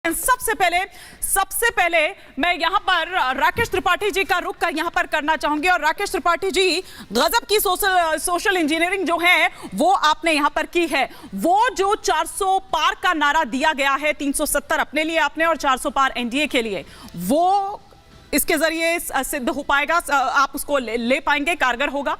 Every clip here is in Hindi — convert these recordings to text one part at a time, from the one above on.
सबसे पहले मैं यहां पर राकेश त्रिपाठी जी का रुख यहां पर करना चाहूंगी। और राकेश त्रिपाठी जी, गजब की सोशल इंजीनियरिंग जो है वो आपने यहां पर की है। वो जो 400 पार का नारा दिया गया है, 370 अपने लिए आपने और 400 पार एनडीए के लिए, वो इसके जरिए सिद्ध हो पाएगा? आप उसको ले पाएंगे, कारगर होगा?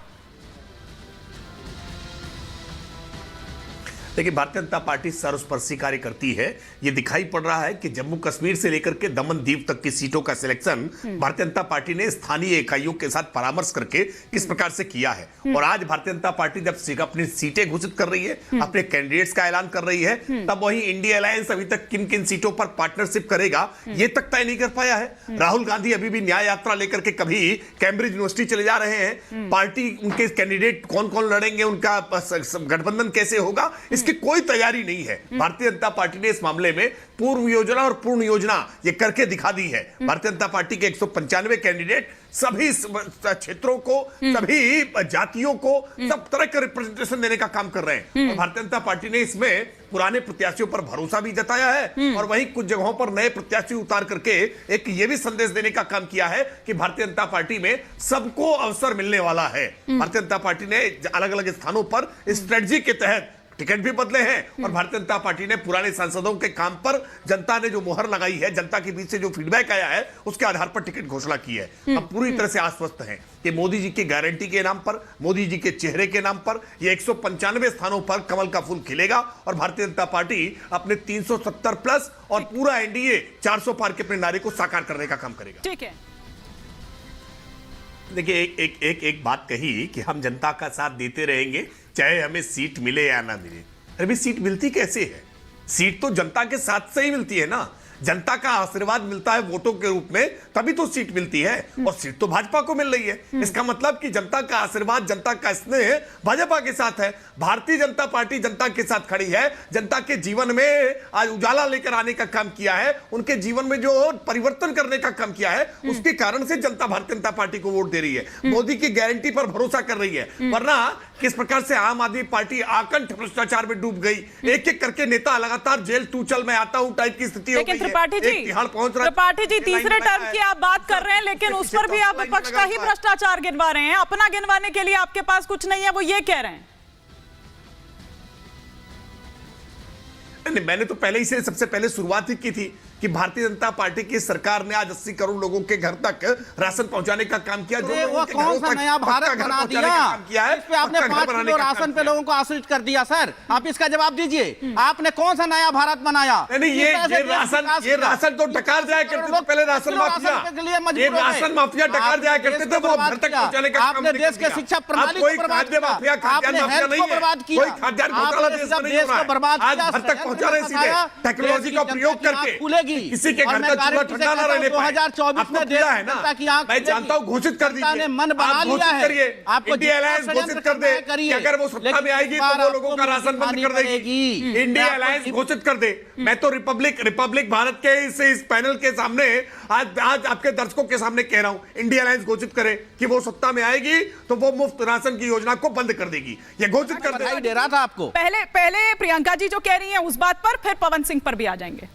देखिए, भारतीय जनता पार्टी सर्वस्पर्शी कार्य करती है। ये दिखाई पड़ रहा है कि जम्मू कश्मीर से लेकर के दमन दीव तक की सीटों का सिलेक्शन भारतीय जनता पार्टी ने स्थानीय इकाइयों के साथ परामर्श करके किस प्रकार से किया है। और आज भारतीय जनता पार्टी जब अपनी सीटें घोषित कर रही है, अपने कैंडिडेट्स का ऐलान कर रही है, तब वही इंडिया अलायंस अभी तक किन किन सीटों पर पार्टनरशिप करेगा ये तक तय नहीं कर पाया है। राहुल गांधी अभी भी न्याय यात्रा लेकर के कभी कैम्ब्रिज यूनिवर्सिटी चले जा रहे हैं। पार्टी, उनके कैंडिडेट कौन कौन लड़ेंगे, उनका गठबंधन कैसे होगा, इसकी कोई तैयारी नहीं है। भारतीय जनता पार्टी ने इस मामले में पूर्व योजना और पूर्ण योजना ये करके दिखा दी है। भारतीय जनता पार्टी के 195 कैंडिडेट सभी क्षेत्रों को, सभी जातियों को, सब तरह का रिप्रेजेंटेशन देने का काम कर रहे हैं। और भारतीय जनता पार्टी ने इसमें पुराने प्रत्याशियों पर भरोसा भी जताया है और वहीं कुछ जगहों पर नए प्रत्याशी उतार करके एक ये भी संदेश देने का काम किया है कि भारतीय जनता पार्टी में सबको अवसर मिलने वाला है। भारतीय जनता पार्टी ने अलग अलग स्थानों पर स्ट्रेटजी के तहत टिकट भी बदले हैं और भारतीय जनता पार्टी ने पुराने सांसदों के काम पर जनता ने जो मोहर लगाई है, जनता के बीच से जो फीडबैक आया है, उसके आधार पर टिकट घोषणा की है। हम पूरी तरह से आश्वस्त हैं कि मोदी जी की गारंटी के नाम पर, मोदी जी के चेहरे के नाम पर ये 195 स्थानों पर कमल का फूल खिलेगा और भारतीय जनता पार्टी अपने 370 प्लस और पूरा एनडीए 400 पार के अपने नारे को साकार करने का काम करेगा। ठीक है। देखिए, एक बात कही कि हम जनता का साथ देते रहेंगे चाहे हमें सीट मिले या ना मिले। अभी सीट मिलती कैसे है? सीट तो जनता के साथ से ही मिलती है ना। जनता का आशीर्वाद मिलता है वोटों के रूप में, तभी तो सीट मिलती है। और सीट तो भाजपा को मिल रही है। इसका मतलब कि जनता का आशीर्वाद, जनता का स्नेह भाजपा के साथ है। भारतीय जनता पार्टी जनता के साथ खड़ी है। जनता के जीवन में आज उजाला लेकर आने का काम किया है, उनके जीवन में जो परिवर्तन करने का काम किया है, उसके कारण से जनता भारतीय जनता पार्टी को वोट दे रही है, मोदी की गारंटी पर भरोसा कर रही है। वरना किस प्रकार से आम आदमी पार्टी आकंठ भ्रष्टाचार में डूब गई, एक एक करके नेता लगातार जेल तू चल मैं आता हूं टाइप की स्थिति हो गई है। त्रिपाठी जी, तीसरे टर्म की आप बात कर रहे हैं, लेकिन उस पर भी आप विपक्ष का ही भ्रष्टाचार गिनवा रहे हैं। अपना गिनवाने के लिए आपके पास कुछ नहीं है, वो ये कह रहे हैं। नहीं, मैंने तो पहले ही से सबसे पहले शुरुआत ही की थी कि भारतीय जनता पार्टी की सरकार ने आज 80 करोड़ लोगों के घर तक राशन पहुंचाने का काम किया। जो वो कौन सा नया भारत बना दिया है? इस पे आपने 5 किलो राशन पे लोगों को आश्रित कर दिया। सर, आप इसका जवाब दीजिए, आपने कौन सा नया भारत बनाया? नहीं, ये राशन तो डकार जाया करते थे पहले। राशन माफिया डकार जाया करते थे, वो घर तक पहुंचाने का काम आपने देश के शिक्षा प्रणाली को बर्बाद किया, आपने हेल्थ को बर्बाद किया, देश को बर्बाद किया। घर तक पहुंचा रहे सीधे टेक्नोलॉजी का प्रयोग करके। किसी के घर का चूल्हा ठंडा ना रहने पाए। 2024 में दिया है ना, मैं जानता हूं, घोषित कर दीजिए, मन बना लिया है। आपको इंडिया अलायंस घोषित कर दे कि अगर वो सत्ता में आएगी तो वो लोगों का राशन बंद कर देगी। इंडिया अलायंस घोषित कर दे। मैं तो रिपब्लिक भारत के इस पैनल के सामने आज आपके दर्शकों के सामने कह रहा हूं, इंडिया अलायंस घोषित करे कि वो सत्ता में आएगी तो वो मुफ्त राशन की योजना को बंद कर देगी। ये घोषित कर दे रहा था आपको। पहले प्रियंका जी जो कह रही हैं उस बात पर, फिर पवन सिंह पर भी आ जाएंगे।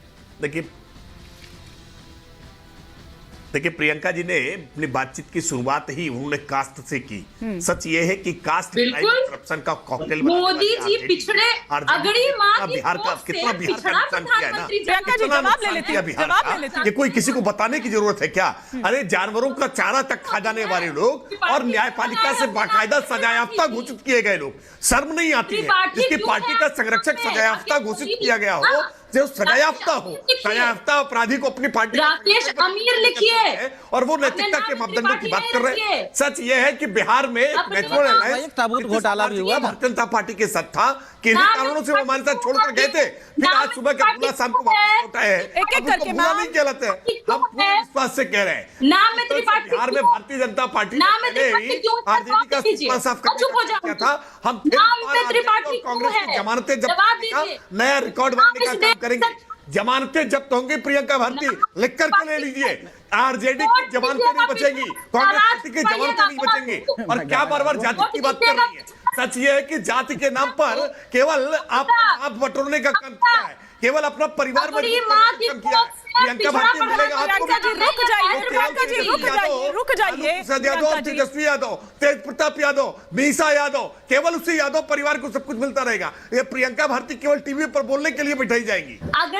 देखिए, प्रियंका जी ने अपनी बातचीत की शुरुआत ही उन्होंने कास्ट से की। सच ये है कि कास्ट करप्शन का कॉकटेल मोदी जी पिछड़े अगड़ी मां बिहार का कितना बिहार का नुकसान किया है ना। प्रियंका जी जवाब ले लेती है, जवाब ले लेती है। ये कोई किसी को बताने की जरूरत है क्या? अरे, जानवरों का चारा तक खा जाने वाले लोग और न्यायपालिका से बाकायदा सजायाफ्ता घोषित किए गए लोग, शर्म नहीं आती है? जिसकी पार्टी का संरक्षक सजायाफ्ता घोषित किया गया हो, जो सजायाफ्ता हो, सजायाफ्ता अपराधी को अपनी पार्टी राकेश अमीर लिखिए और वो नैतिकता के मापदंडों की बात कर रहे हैं। सच ये है कि बिहार में नेशनल अलायंस ताबूत घोटाला भी हुआ। भारतीय जनता पार्टी के साथ था, किन्हीं कारणों से वो हमारे साथ छोड़कर गए थे, फिर आज सुबह के पूरा शाम को वापस लौट आए हैं। एक-एक करके नहीं कहलाते हैं, हम पूरे विश्वास से कह रहे हैं। बिहार में भारतीय जनता पार्टी आरजेडी का साफ किया था। हम फिर कांग्रेस की जमानतें जब्त, नया रिकॉर्ड बनाने का काम करेंगे। जमानतें जब्त होंगी प्रियंका भारती, लिख करके ले लीजिए। आरजेडी की जमानतें नहीं बचेंगी, कांग्रेस पार्टी की जमानतें नहीं बचेंगी। और क्या बार-बार जाति की बात कर रही है? सच ये है कि जाति के नाम पर केवल आप बटोरने का काम किया है। केवल अपना परिवार अगड़ी मजबूत माँ करने की का काम किया है। कोख से प्रियंका भारती पिछड़ा मिलेगा पड़ा आपको प्रियंका जी रुक जाइए, प्रियंका जी रुक जाइए, रुक जाइए, प्रसाद यादव, प्रियंका जी। तेजस्वी यादव, तेज प्रताप यादव, मीसा यादव, केवल उसी यादव परिवार को सब कुछ मिलता रहेगा। ये प्रियंका भारती केवल टीवी पर बोलने के लिए बैठाई जाएंगी। अगर